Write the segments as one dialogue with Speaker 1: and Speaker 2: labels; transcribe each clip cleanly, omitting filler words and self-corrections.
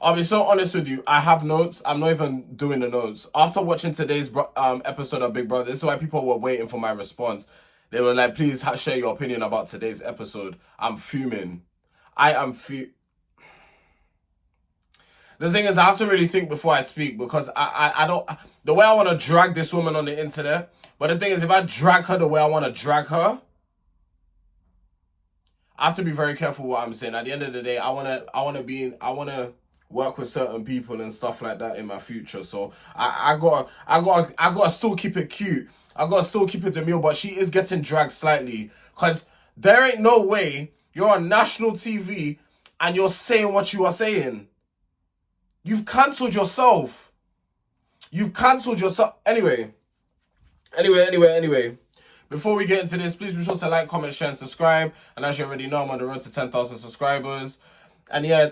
Speaker 1: I'll be so honest with you. I have notes. I'm not even doing the notes. After watching today's episode of Big Brother, this is why people were waiting for my response. They were like, please share your opinion about today's episode. I'm fuming. I am The thing is, I have to really think before I speak because I don't. The way I want to drag this woman on the internet, but the thing is, if I drag her the way I want to drag her, I have to be very careful what I'm saying. At the end of the day, I wanna work with certain people and stuff like that in my future. So I gotta still keep it cute. I gotta still keep it demure, but she is getting dragged slightly. Cause there ain't no way you're on national TV and you're saying what you are saying. You've cancelled yourself. You've cancelled yourself. Anyway. Before we get into this, please be sure to like, comment, share, and subscribe. And as you already know, I'm on the road to 10,000 subscribers. And yeah,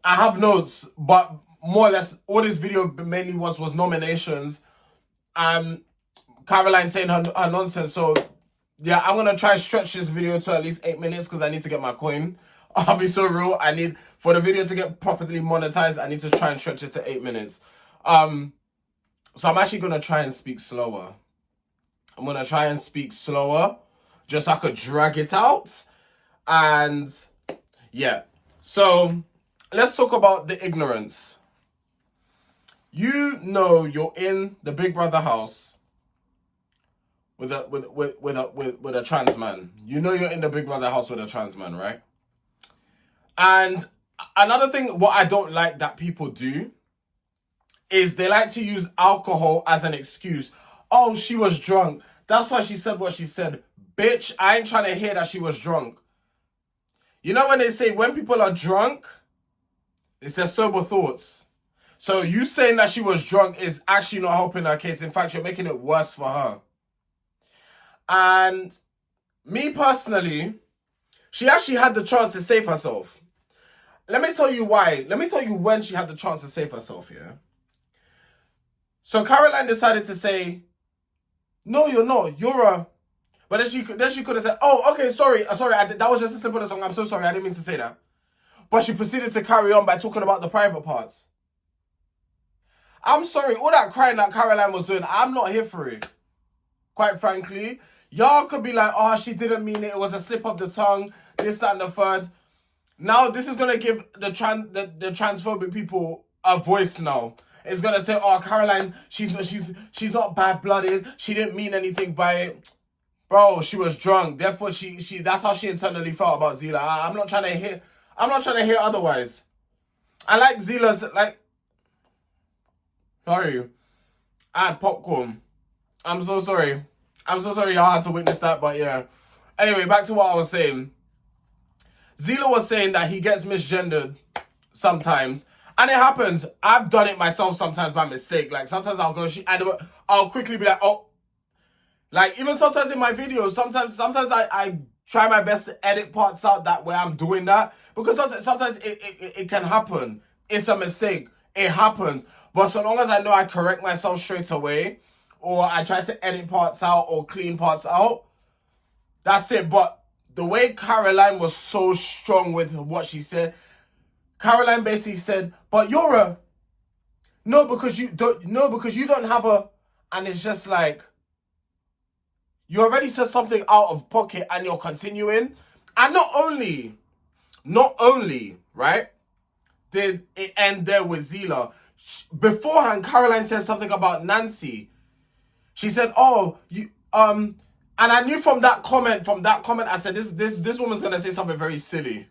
Speaker 1: I have notes, but more or less, all this video mainly was nominations. Caroline saying her nonsense. So yeah, I'm gonna try and stretch this video to at least 8 minutes because I need to get my coin. I'll be so real. I need for the video to get properly monetized. I need to try and stretch it to 8 minutes. So I'm actually gonna try and speak slower. I'm gonna try and speak slower, just so I could drag it out. And yeah, so let's talk about the ignorance. You know you're in the Big Brother house with a trans man. You know you're in the Big Brother house with a trans man, right? And another thing, what I don't like that people do is they like to use alcohol as an excuse. Oh, she was drunk. That's why she said what she said. Bitch, I ain't trying to hear that she was drunk. You know when they say when people are drunk, it's their sober thoughts. So you saying that she was drunk is actually not helping her case. In fact, you're making it worse for her. And me personally, she actually had the chance to save herself. Let me tell you why. Let me tell you when she had the chance to save herself, yeah? So Caroline decided to say, no, you're not. You're a... But then she could have said, oh, okay, sorry. That was just a slip of the tongue. I'm so sorry. I didn't mean to say that. But she proceeded to carry on by talking about the private parts. I'm sorry. All that crying that Caroline was doing, I'm not here for it. Quite frankly. Y'all could be like, oh, she didn't mean it. It was a slip of the tongue. This, that, and the third. Now, this is going to give the transphobic people a voice now. It's going to say, oh, Caroline, she's not bad-blooded. She didn't mean anything by it. Bro, she was drunk. Therefore, that's how she internally felt about Zelah. I'm not trying to hear otherwise. I like Zelah's, like... Sorry. I had popcorn. I'm so sorry. I'm so sorry y'all had to witness that, but yeah. Anyway, back to what I was saying. Zelah was saying that he gets misgendered sometimes. And it happens. I've done it myself sometimes by mistake. Like, sometimes I'll go, I'll quickly be like, oh. Like, even sometimes in my videos, sometimes I try my best to edit parts out that way I'm doing that. Because sometimes it can happen. It's a mistake. It happens. But so long as I know I correct myself straight away, or I try to edit parts out or clean parts out, that's it. But the way Caroline was so strong with what she said, Caroline basically said, but you're a... No, because you don't have a... And it's just like... You already said something out of pocket and you're continuing. And not only, right, did it end there with Zelah. Beforehand, Caroline said something about Nancy. She said, oh, you... And I knew from that comment, I said, this woman's going to say something very silly.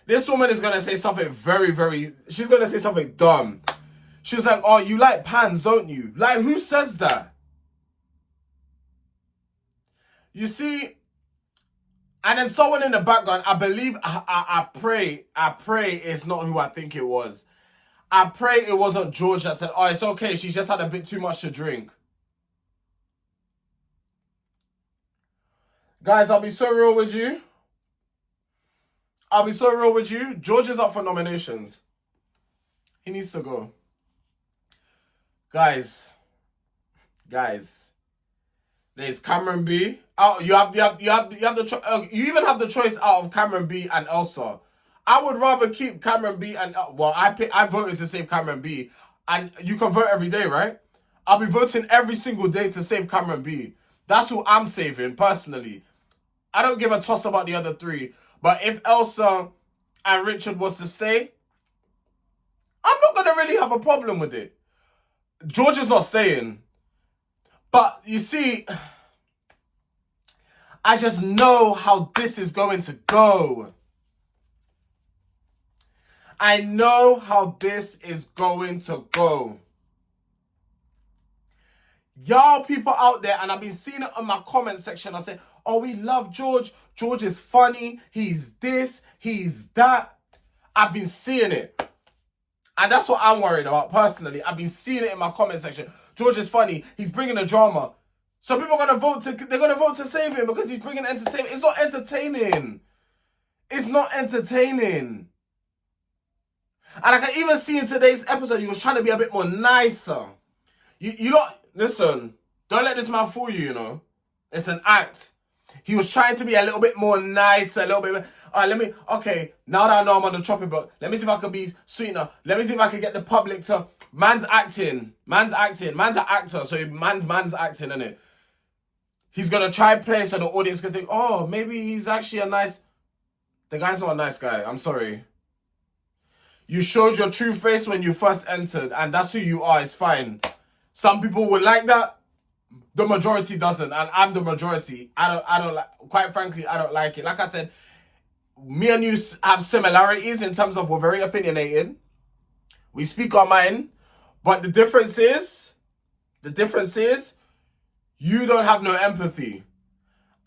Speaker 1: This woman is going to say something she's going to say something dumb. She was like, oh, you like pans, don't you? Like, who says that? You see, and then someone in the background, I believe, I pray it's not who I think it was. I pray it wasn't George that said, oh, it's okay, she's just had a bit too much to drink. Guys, I'll be so real with you. George is up for nominations. He needs to go. Guys. There's Cameron B. Oh, you even have the choice out of Cameron B and Elsa. I would rather keep Cameron B and I voted to save Cameron B, and you can vote every day, right? I'll be voting every single day to save Cameron B. That's who I'm saving personally. I don't give a toss about the other three. But if Elsa and Richard was to stay, I'm not gonna really have a problem with it. George is not staying. But you see, I just know how this is going to go. I know how this is going to go. Y'all people out there, and I've been seeing it on my comment section. I say, oh, we love George. George is funny. He's this. He's that. I've been seeing it. And that's what I'm worried about personally. I've been seeing it in my comment section. George is funny. He's bringing the drama. So people are going to vote to save him because he's bringing entertainment. It's not entertaining. It's not entertaining. And I can even see in today's episode, he was trying to be a bit more nicer. You lot, listen, don't let this man fool you, you know. It's an act. He was trying to be a little bit more nicer, a little bit. All right, okay, now that I know I'm on the chopping block, let me see if I can be sweeter. Let me see if I can get the public to, man's acting. Man's an actor, so man's acting, innit? He's going to try play so the audience can think, oh, maybe he's actually a nice... The guy's not a nice guy, I'm sorry. You showed your true face when you first entered, and that's who you are, it's fine. Some people would like that. The majority doesn't, and I'm the majority. I don't like, quite frankly, I don't like it. Like I said, me and you have similarities in terms of we're very opinionated. We speak our mind, but the difference is, you don't have no empathy.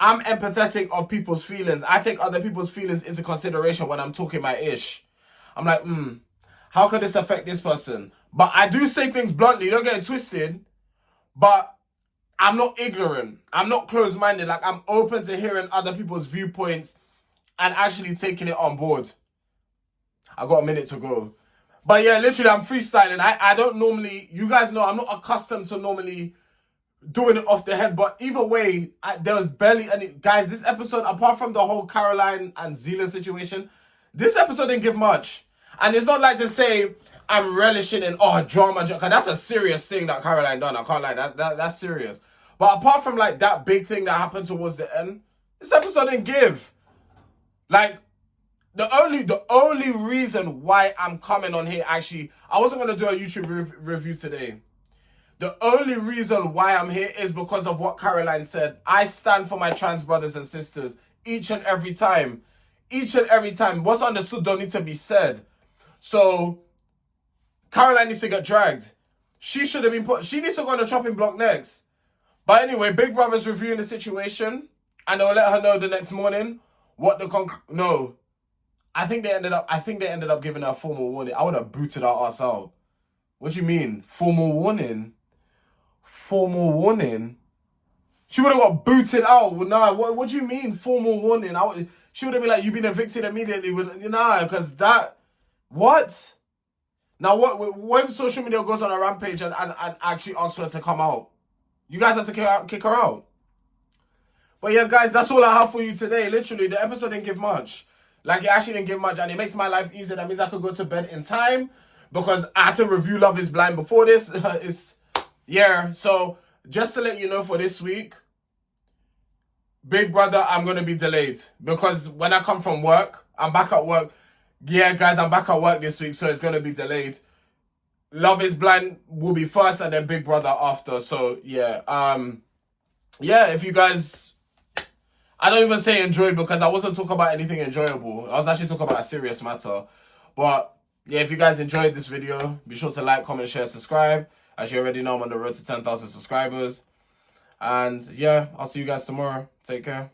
Speaker 1: I'm empathetic of people's feelings. I take other people's feelings into consideration when I'm talking my ish. I'm like, how could this affect this person? But I do say things bluntly, don't get it twisted. But I'm not ignorant. I'm not closed-minded. Like, I'm open to hearing other people's viewpoints and actually taking it on board. I got a minute to go. But yeah, literally, I'm freestyling. I don't normally, you guys know, I'm not accustomed to normally doing it off the head. But either way, there was barely any, guys, this episode, apart from the whole Caroline and Zelah situation, this episode didn't give much. And it's not like to say I'm relishing in, drama, because that's a serious thing that Caroline done. I can't lie, that's serious. But apart from like that big thing that happened towards the end, this episode didn't give. Like, the only reason why I'm coming on here, actually, I wasn't going to do a YouTube review today. The only reason why I'm here is because of what Caroline said. I stand for my trans brothers and sisters each and every time. Each and every time. What's understood don't need to be said. So, Caroline needs to get dragged. She should have been she needs to go on the chopping block next. But anyway, Big Brother's reviewing the situation, and they'll let her know the next morning what the no. I think they ended up giving her a formal warning. I would have booted her ass out. What do you mean? Formal warning? Formal warning? She would have got booted out. Nah, what do you mean formal warning? She would have been like, you've been evicted immediately. Nah, because that... What? Now, what if social media goes on a rampage and actually asks her to come out? You guys have to kick her out. But yeah, guys, that's all I have for you today. Literally, the episode didn't give much. Like, it actually didn't give much, and it makes my life easier. That means I could go to bed in time, because I had to review Love is Blind before this. Yeah, so just to let you know, for this week, Big Brother, I'm going to be delayed. Because when I come from work, I'm back at work. Yeah, guys, I'm back at work this week, so it's going to be delayed. Love is Blind will be first, and then Big Brother after. So, yeah. Yeah, if you guys... I don't even say enjoyed, because I wasn't talking about anything enjoyable. I was actually talking about a serious matter. But, yeah, if you guys enjoyed this video, be sure to like, comment, share, subscribe. As you already know, I'm on the road to 10,000 subscribers. And, yeah, I'll see you guys tomorrow. Take care.